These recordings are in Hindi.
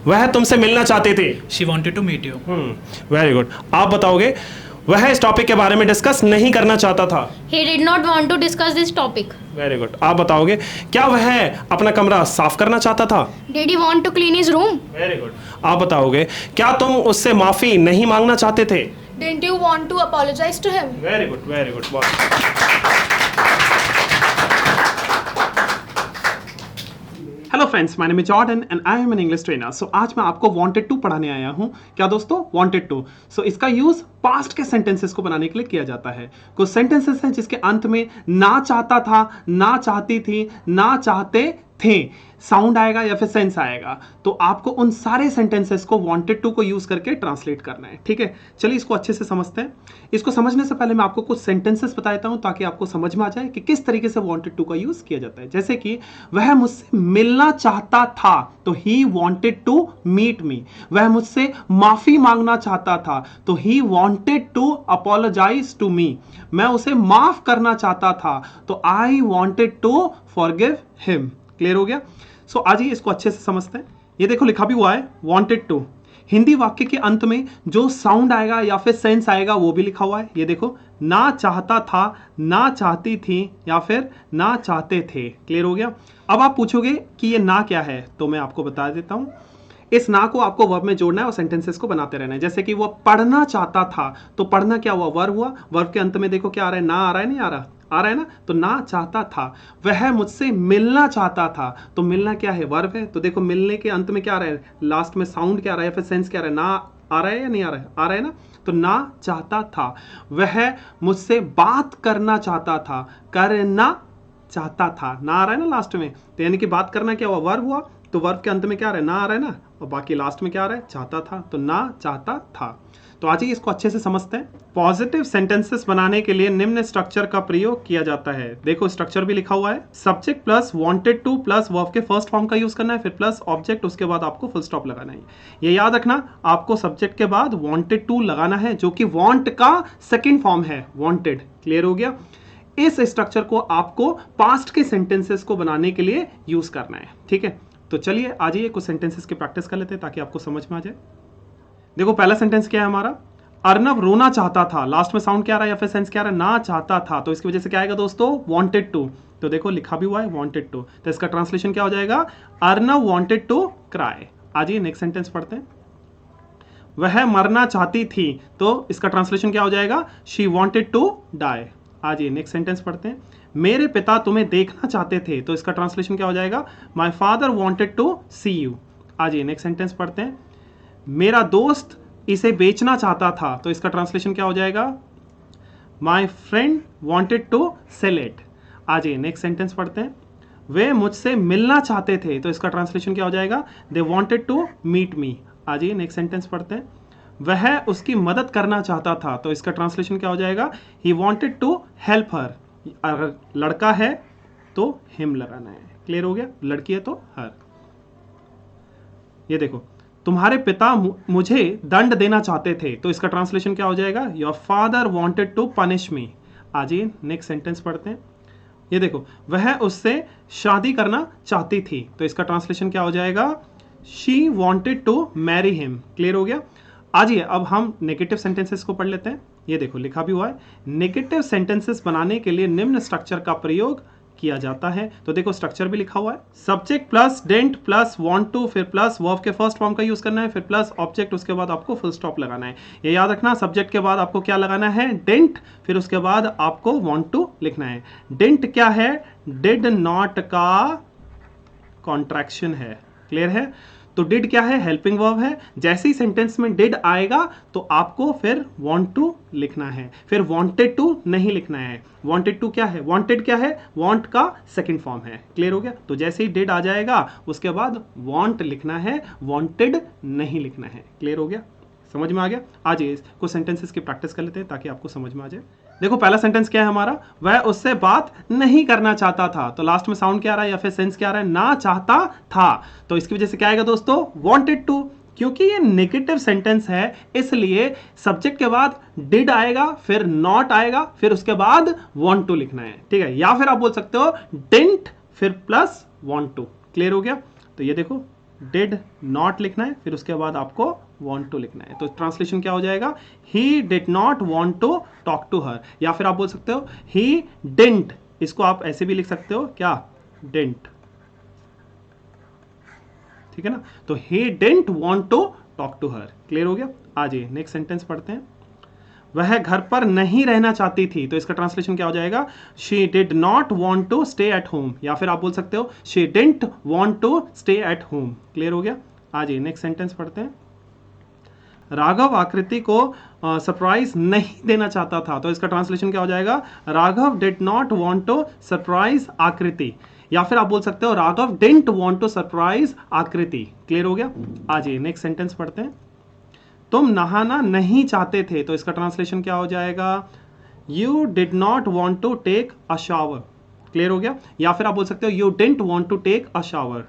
वह तुमसे मिलना चाहती थी। She wanted to meet you. Very good. आप बताओगे वह इस टॉपिक के बारे में डिस्कस नहीं करना चाहता था। He did not want to discuss this topic. Very good. आप बताओगे क्या वह अपना कमरा साफ करना चाहता था। Did he want to clean his room? Very good. आप बताओगे क्या तुम उससे माफी नहीं मांगना चाहते थे। Didn't you want to apologize to him? Very good, very good, बहुत। Hello friends, my name is Jordan and I am an English trainer. So आज मैं आपको वांटेड टू पढ़ाने आया हूँ। क्या दोस्तों? Wanted to. सो इसका यूज पास्ट के सेंटेंसेस को बनाने के लिए किया जाता है। कुछ सेंटेंसेस हैं जिसके अंत में ना चाहता था, ना चाहती थी, ना चाहते थे साउंड आएगा या फिर सेंस आएगा, तो आपको उन सारे सेंटेंसेस को वांटेड टू को यूज करके ट्रांसलेट करना है। ठीक है, चलिए इसको अच्छे से समझते हैं। इसको समझने से पहले मैं आपको कुछ सेंटेंसेस बता देता हूं ताकि आपको समझ में आ जाए कि किस तरीके से वांटेड टू का यूज किया जाता है। जैसे कि वह मुझसे मिलना चाहता था, तो ही वांटेड टू मीट मी। वह मुझसे माफी मांगना चाहता था, तो ही wanted to apologise to me. मैं उसे माफ करना चाहता था, तो I wanted to forgive him. Clear हो गया? सो आज ही इसको अच्छे से समझते हैं। ये देखो लिखा भी हुआ है वांटेड टू। हिंदी वाक्य के अंत में जो साउंड आएगा या फिर सेंस आएगा वो भी लिखा हुआ है। ये देखो, ना चाहता था, ना चाहती थी या फिर ना चाहते थे। क्लियर हो गया? अब आप पूछोगे कि ये ना क्या है, तो मैं आपको बता देता हूं। इस ना को आपको वर्ब में जोड़ना है और सेंटेंसेस को बनाते रहना है। जैसे कि वो पढ़ना चाहता था, तो पढ़ना क्या हुआ? वर्ब हुआ। वर्ब के अंत में देखो क्या आ रहा है? ना आ रहा है, नहीं आ रहा? आ रहा है ना? तो ना चाहता था। वह मुझसे मिलना चाहता था, तो मिलना क्या है? वर्ब है। तो देखो मिलने के अंत में क्या आ रहा है? लास्ट में साउंड क्या आ रहा है या फिर सेंस क्या आ रहा है? ना आ रहा है या नहीं आ रहा है? आ रहा है ना? तो ना चाहता था। वह मुझसे बात करना चाहता था, करना चाहता था। ना आ रहा है ना लास्ट में? तो यानी कि बात करना क्या हुआ? वर्ब हुआ। तो वर्ब के अंत में क्या आ रहा है? ना आ रहा है ना? और बाकी लास्ट में क्या आ रहा है? चाहता था। तो ना चाहता था। तो आज ही इसको अच्छे से समझते हैं। पॉजिटिव सेंटेंसेस बनाने के लिए निम्न स्ट्रक्चर का प्रयोग किया जाता है। देखो स्ट्रक्चर भी लिखा हुआ है। Subject plus wanted two plus verb के फर्स्ट फॉर्म का यूज करना है, फिर प्लस ऑब्जेक्ट, उसके बाद आपको फुल स्टॉप लगाना है। ये याद रखना, आपको सब्जेक्ट के बाद वांटेड टू लगाना है, जो कि वांट का सेकेंड फॉर्म है, वांटेड। क्लियर हो गया? इस स्ट्रक्चर को आपको पास्ट के सेंटेंसेस को बनाने के लिए यूज करना है। ठीक है, तो चलिए आज ही कुछ सेंटेंसेस की प्रैक्टिस कर लेते हैं ताकि आपको समझ में आ जाए। देखो पहला सेंटेंस क्या है हमारा? अर्नब रोना चाहता था। लास्ट में साउंड क्या आ रहा है या फिर सेंस क्या आ रहा है? ना चाहता था। तो इसकी वजह से क्या आएगा दोस्तों? Wanted to. तो देखो लिखा भी हुआ है वांटेड टू, तो इसका ट्रांसलेशन क्या हो जाएगा? Arnab wanted to cry. आज ये नेक्स्ट सेंटेंस पढ़ते हैं। वह मरना चाहती थी, तो इसका ट्रांसलेशन क्या हो जाएगा? She wanted to die. आज ये नेक्स्ट सेंटेंस पढ़ते हैं। मेरे पिता तुम्हें देखना चाहते थे, तो इसका ट्रांसलेशन क्या हो जाएगा? My father wanted to see you. आज ये नेक्स्ट सेंटेंस पढ़ते हैं। मेरा दोस्त इसे बेचना चाहता था, तो इसका ट्रांसलेशन क्या हो जाएगा? My friend wanted to sell it. आज ये नेक्स्ट सेंटेंस पढ़ते हैं। वे मुझसे मिलना चाहते थे, तो इसका ट्रांसलेशन क्या हो जाएगा? They wanted to meet me. आज ये नेक्स्ट सेंटेंस पढ़ते हैं। वह उसकी मदद करना चाहता था, तो इसका ट्रांसलेशन क्या हो जाएगा? He wanted to help her. अगर लड़का है तो हिम लगाना है। क्लियर हो गया? लड़की है तो हर। ये देखो, तुम्हारे पिता मुझे दंड देना चाहते थे, तो इसका ट्रांसलेशन क्या हो जाएगा? Your father wanted to punish me. आज ये नेक्स्ट सेंटेंस पढ़ते हैं। ये देखो, वह उससे शादी करना चाहती थी, तो इसका ट्रांसलेशन क्या हो जाएगा? She wanted to marry him. Clear हो गया? आज ये अब हम नेगेटिव सेंटेंसेस को पढ़ लेते हैं। ये देखो लिखा भी हुआ है। नेगेटिव सेंटेंसेस बनाने के लिए निम्न स्ट्रक्चर का प्रयोग किया जाता है। तो देखो स्ट्रक्चर भी लिखा हुआ है। Subject plus didn't plus want to, फिर प्लस वर्ब के फर्स्ट फॉर्म का यूज करना है, फिर प्लस ऑब्जेक्ट, उसके बाद आपको फुल स्टॉप लगाना है। ये याद रखना, सब्जेक्ट के बाद आपको क्या लगाना है? डेंट, फिर उसके बाद आपको वांट टू लिखना है। डेंट क्या है? डिड नॉट का कॉन्ट्रैक्शन है। क्लियर है? तो डिड क्या है? हेल्पिंग वर्ब है। जैसे ही सेंटेंस में डिड आएगा तो आपको फिर वांट टू लिखना है, फिर वांटेड टू नहीं लिखना है। वांटेड टू क्या है? वांटेड क्या है? वांट का सेकंड फॉर्म है। क्लियर हो गया? तो जैसे ही डिड आ जाएगा उसके बाद वांट लिखना है, वांटेड नहीं लिखना है। क्लियर हो गया? समझ में आ गया? आज कुछ सेंटेंसेस की प्रैक्टिस कर लेते हैं ताकि आपको समझ में आ जाए। देखो पहला सेंटेंस क्या है हमारा? वह उससे बात नहीं करना चाहता था, तो लास्ट में साउंड क्या आ रहा है या फिर सेंस क्या आ रहा है? ना चाहता था। तो इसकी वजह से क्या आएगा दोस्तों? Wanted to. क्योंकि ये नेगेटिव सेंटेंस है इसलिए सब्जेक्ट के बाद डिड आएगा, फिर नॉट आएगा, फिर उसके बाद वांट टू लिखना है। ठीक है? या फिर आप बोल सकते हो डिडंट फिर प्लस वांट टू। क्लियर हो गया? तो ये देखो डिड नॉट लिखना है, फिर उसके बाद आपको want to लिखना है। तो ट्रांसलेशन क्या हो जाएगा, he did not want to talk to her, या फिर आप बोल सकते हो ही डिडंट, इसको आप ऐसे भी लिख सकते हो क्या, डिडंट, ठीक है ना। तो he didn't want to talk to her, clear हो गया। आ जाइए नेक्स्ट सेंटेंस पढ़ते हैं। वह घर पर नहीं रहना चाहती थी, तो इसका ट्रांसलेशन क्या हो जाएगा, she did not want to stay at home, या फिर आप बोल सकते हो she didn't want to stay at home, clear हो गया। आ जाइए नेक्स्ट सेंटेंस पढ़ते हैं। राघव आकृति को सरप्राइज नहीं देना चाहता था, तो इसका ट्रांसलेशन क्या हो जाएगा, Raghav did not want to surprise Aakriti, या फिर आप बोल सकते हो Raghav didn't want to surprise Aakriti, clear हो गया। आ जाइए नेक्स्ट सेंटेंस पढ़ते हैं। तुम नहाना नहीं चाहते थे, तो इसका ट्रांसलेशन क्या हो जाएगा, you did not want to take a shower, clear हो गया। या फिर आप बोल सकते हो you didn't want to take a shower.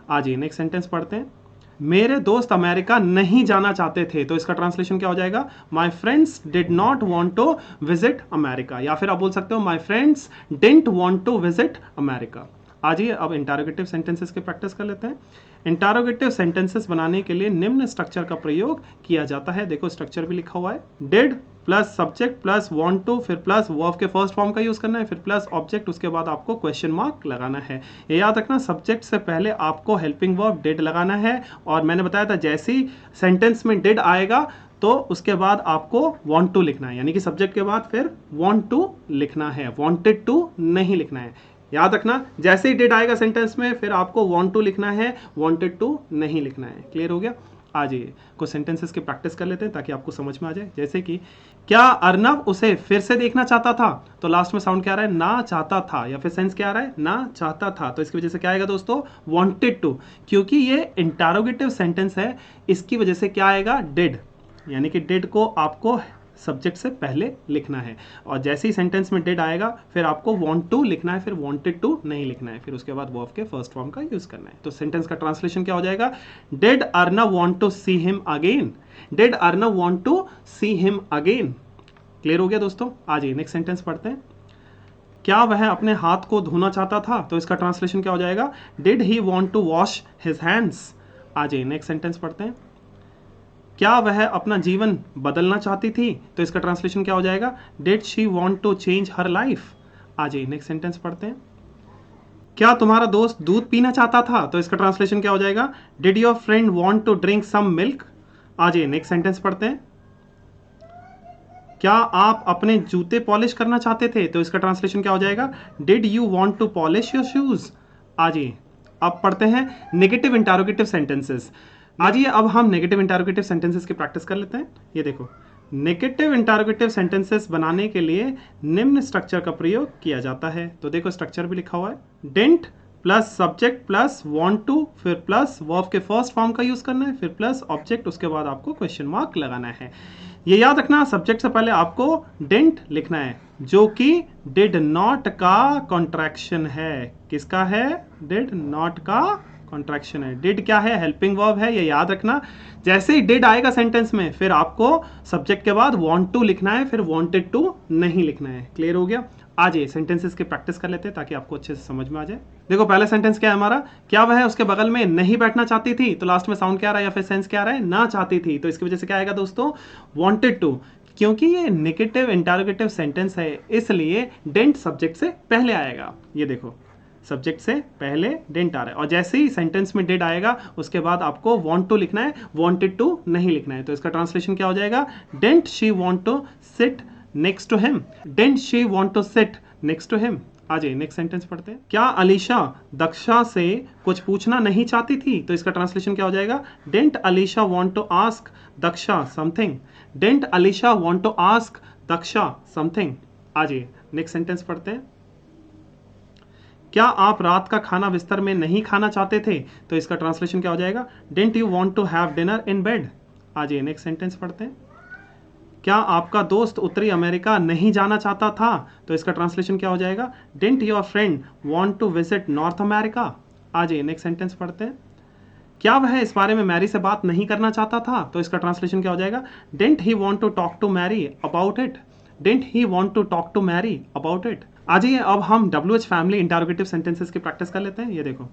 आ जाइए नेक्स्ट सेंटेंस पढ़ते हैं। मेरे दोस्त अमेरिका नहीं जाना चाहते थे, तो इसका ट्रांसलेशन क्या हो जाएगा, my friends did not want to visit America, या फिर आप बोल सकते हो my friends didn't want to visit America. आ जाइए अब इंटरोगेटिव सेंटेंसेस की प्रैक्टिस कर लेते हैं। इंटरोगेटिव सेंटेंसेस बनाने के लिए निम्न स्ट्रक्चर का प्रयोग किया जाता है, देखो स्ट्रक्चर भी लिखा हुआ है, did plus subject plus want to, फिर प्लस वर्ब के फर्स्ट फॉर्म का यूज करना है, फिर प्लस ऑब्जेक्ट, उसके बाद आपको क्वेश्चन मार्क लगाना है। ये याद रखना, सब्जेक्ट से पहले आपको हेल्पिंग वर्ब डिड लगाना है, और मैंने बताया था जैसे ही सेंटेंस में डिड आएगा तो उसके बाद आपको वांट टू लिखना है, यानी कि सब्जेक्ट के बाद फिर वांट टू लिखना है, वांटेड टू नहीं लिखना है। याद रखना, जैसे ही डिड आएगा सेंटेंस में फिर आपको वांट टू लिखना है, वांटेड टू नहीं लिखना है, क्लियर हो गया। आ जाइए कुछ सेंटेंसेस की प्रैक्टिस कर लेते हैं ताकि आपको समझ में आ जाए। जैसे कि क्या अर्नब उसे फिर से देखना चाहता था, तो लास्ट में साउंड क्या आ रहा है, ना चाहता था, या फिर सेंस क्या आ रहा है, ना चाहता था, तो इसकी वजह से क्या आएगा दोस्तों, वांटेड टू, क्योंकि ये इंटरोगेटिव सेंटेंस है, इसकी वजह से क्या आएगा, डिड, यानी कि डिड को आपको सब्जेक्ट से पहले लिखना है, और जैसे ही सेंटेंस में डिड आएगा फिर आपको वांट टू लिखना है, फिर वांटेड टू नहीं लिखना है, फिर उसके बाद वर्ब के फर्स्ट फॉर्म का यूज करना है। तो सेंटेंस का ट्रांसलेशन क्या हो जाएगा, did Arnab want to see him again, did Arnab want to see him again, clear हो गया दोस्तों। आ जाइए नेक्स्ट सेंटेंस पढ़ते हैं। क्या वह अपने हाथ को धोना चाहता था, तो इसका ट्रांसलेशन क्या हो जाएगा, did he want to wash his hands. आ जाइए नेक्स्ट सेंटेंस पढ़ते हैं। क्या वह अपना जीवन बदलना चाहती थी, तो इसका ट्रांसलेशन क्या हो जाएगा, did she want to change her life. आ जाइए नेक्स्ट सेंटेंस पढ़ते हैं। क्या तुम्हारा दोस्त दूध पीना चाहता था, तो इसका ट्रांसलेशन क्या हो जाएगा, did your friend want to drink some milk. आ जाइए नेक्स्ट सेंटेंस पढ़ते हैं। क्या आप अपने जूते पॉलिश करना चाहते थे, तो इसका ट्रांसलेशन क्या हो जाएगा, did you want to polish your shoes. आ जाइए अब पढ़ते हैं नेगेटिव इंटरोगेटिव सेंटेंसेस। आइए अब हम नेगेटिव इंटरोगेटिव सेंटेंसेस की प्रैक्टिस कर लेते हैं। ये देखो, नेगेटिव इंटरोगेटिव सेंटेंसेस बनाने के लिए निम्न स्ट्रक्चर का प्रयोग किया जाता है, तो देखो स्ट्रक्चर भी लिखा हुआ है, didn't plus subject plus want to, फिर प्लस वर्ब के फर्स्ट फॉर्म का यूज करना है, फिर प्लस ऑब्जेक्ट, उसके बाद आपको क्वेश्चन मार्क लगाना है। ये याद रखना, सब्जेक्ट से पहले आपको डिडंट लिखना है, जो कि डिड नॉट का कॉन्ट्रैक्शन है। किसका है, डिड नॉट का कॉन्ट्रैक्शन है। डिड क्या है, हेल्पिंग वर्ब है, ये याद रखना। जैसे ही डिड आएगा सेंटेंस में फिर आपको सब्जेक्ट के बाद वांट टू लिखना है, फिर वांटेड टू नहीं लिखना है, क्लियर हो गया। आ जाइए सेंटेंसेस की प्रैक्टिस कर लेते हैं ताकि आपको अच्छे से समझ में आ जाए। देखो पहला सेंटेंस क्या है हमारा, क्या वह उसके बगल में नहीं बैठना चाहती थी, तो लास्ट में साउंड क्या आ रहा है या फिर सेंस क्या आ रहा है, ना चाहती थी, तो इसकी वजह से क्या आएगा दोस्तों, वांटेड टू, क्योंकि ये नेगेटिव इंटरोगेटिव सेंटेंस है इसलिए डिडंट सब्जेक्ट से पहले आएगा। ये देखो सब्जेक्ट से पहले डिडंट आ रहा है, और जैसे ही सेंटेंस में डिड आएगा उसके बाद आपको वांट टू लिखना है, वांटेड टू नहीं लिखना है। तो इसका ट्रांसलेशन क्या हो जाएगा, didn't she want to sit next to him, didn't she want to sit next to him. आ जाइए नेक्स्ट सेंटेंस पढ़ते हैं। क्या अलीशा दक्षा से कुछ पूछना नहीं चाहती थी, तो इसका ट्रांसलेशन क्या हो जाएगा, didn't Alisha want to ask Daksha something, didn't Alisha want to ask Daksha something. आ जाइए नेक्स्ट सेंटेंस पढ़ते हैं। क्या आप रात का खाना बिस्तर में नहीं खाना चाहते थे, तो इसका ट्रांसलेशन क्या हो जाएगा, didn't you want to have dinner in bed. आ जाइए नेक्स्ट सेंटेंस पढ़ते हैं। क्या आपका दोस्त उत्तरी अमेरिका नहीं जाना चाहता था, तो इसका ट्रांसलेशन क्या हो जाएगा, didn't your friend want to visit North America. आ जाइए नेक्स्ट सेंटेंस पढ़ते हैं। क्या वह इस बारे में मैरी से बात नहीं करना चाहता था, तो इसका ट्रांसलेशन क्या हो जाएगा, didn't he want to talk to Mary about it, didn't he want to talk to Mary about it. आ जाइए अब हम WH फैमिली इंटरोगेटिव सेंटेंसेस की प्रैक्टिस कर लेते हैं। ये देखो,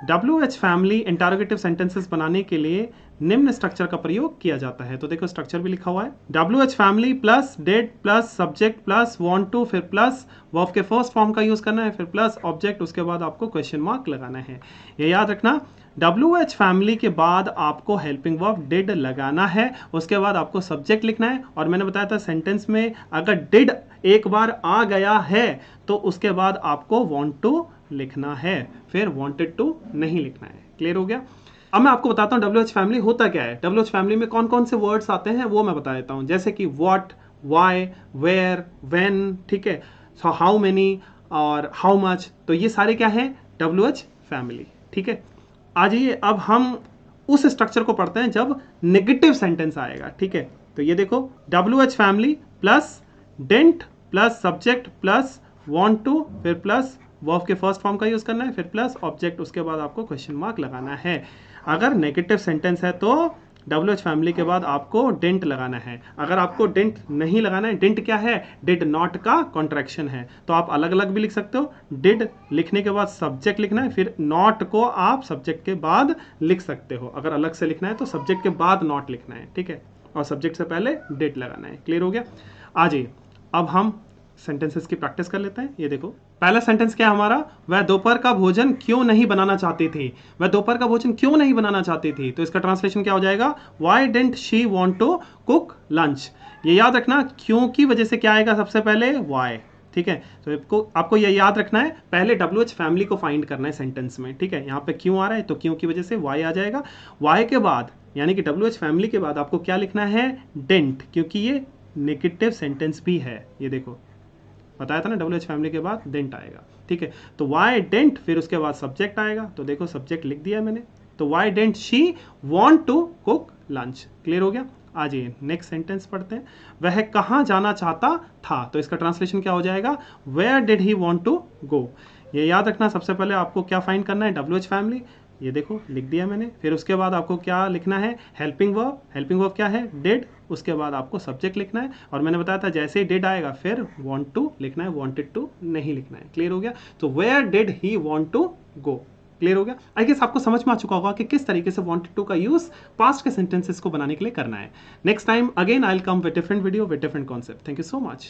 WH फैमिली इंटरोगेटिव सेंटेंसेस बनाने के लिए निम्न स्ट्रक्चर का प्रयोग किया जाता है। तो देखो स्ट्रक्चर भी लिखा हुआ है, WH family plus did plus subject plus want to, फिर प्लस वर्ब के फर्स्ट फॉर्म का यूज करना है, फिर प्लस ऑब्जेक्ट, उसके बाद आपको क्वेश्चन मार्क लगाना है। ये याद रखना, WH फैमिली के बाद आपको हेल्पिंग वर्ब डिड लगाना है, उसके बाद आपको सब्जेक्ट लिखना है। और मैंने बताया था सेंटेंस में अगर डिड एक बार आ गया है तो उसके बाद आपको वांट टू लिखना है, फिर वांटेड टू नहीं लिखना है। क्लियर हो गया? अब मैं आपको बताता हूँ WH फैमिली होता क्या है। WH फैमिली में कौन कौन से वर्ड्स आते हैं वो मैं बता देता हूँ, जैसे कि व्हाट, व्हाई, वेयर, व्हेन, ठीक है, सो हाउ मेनी और हाउ मच, तो ये सारे क्या है WH फैमिली। ठीक है, आ जाइए अब हम उस स्ट्रक्चर को पढ़ते हैं जब नेगेटिव सेंटेंस आएगा। ठीक है, तो ये देखो WH family plus didn't plus subject plus want to, फिर प्लस वर्ब के फर्स्ट फॉर्म का यूज करना है, फिर प्लस ऑब्जेक्ट, उसके बाद आपको क्वेश्चन मार्क लगाना है। अगर नेगेटिव सेंटेंस है तो WH फैमिली के बाद आपको डेंट लगाना है। अगर आपको डेंट नहीं लगाना है, डेंट क्या है, डिड नॉट का कॉन्ट्रैक्शन है, तो आप अलग अलग भी लिख सकते हो। डिड लिखने के बाद सब्जेक्ट लिखना है, फिर नॉट को आप सब्जेक्ट के बाद लिख सकते हो। अगर अलग से लिखना है तो सब्जेक्ट के बाद नॉट लिखना है, ठीक है, और सब्जेक्ट से पहले डिड लगाना है। क्लियर हो गया? आ जाइए अब हम सेंटेंसेस की प्रैक्टिस कर लेते हैं। ये देखो पहला सेंटेंस क्या है हमारा, वह दोपहर का भोजन क्यों नहीं बनाना चाहती थी। वह दोपहर का भोजन क्यों नहीं बनाना चाहती थी, तो इसका ट्रांसलेशन क्या हो जाएगा, why didn't she want to cook lunch. ये याद रखना, क्यों की वजह से क्या आएगा सबसे पहले, व्हाई। ठीक है, तो आपको ये याद रखना है, पहले WH फैमिली को फाइंड करना है सेंटेंस में। ठीक है, यहाँ पे क्यों आ रहा है तो क्यों की वजह से व्हाई आ जाएगा। व्हाई के बाद यानी कि WH फैमिली के बाद आपको क्या लिखना है, डेंट, क्योंकि ये नेगेटिव सेंटेंस भी है। ये देखो बताया था ना, WH फैमिली के बाद डेंट आएगा। ठीक है, तो वाई डेंट, फिर उसके बाद सब्जेक्ट आएगा, तो देखो सब्जेक्ट लिख दिया मैंने, तो why didn't she want to cook lunch. Clear हो गया? आ जाइए नेक्स्ट सेंटेंस पढ़ते हैं, वह कहाँ जाना चाहता था, तो इसका ट्रांसलेशन क्या हो जाएगा, where did he want to go. ये याद रखना, सबसे पहले आपको क्या फाइंड करना है, WH फैमिली, ये देखो लिख दिया मैंने, फिर उसके बाद आपको क्या लिखना है, हेल्पिंग वर्ब। हेल्पिंग वर्ब क्या है, डिड, उसके बाद आपको सब्जेक्ट लिखना है, और मैंने बताया था जैसे ही डिड आएगा फिर वांट टू लिखना है, वांटेड टू नहीं लिखना है। क्लियर हो गया? तो where did he want to go. Clear हो गया? आई गेस आपको समझ में आ चुका होगा कि किस तरीके से वांटेड टू का यूज पास्ट के सेंटेंसेस को बनाने के लिए करना है। Next time again I will come with different video with different concept. Thank you so much.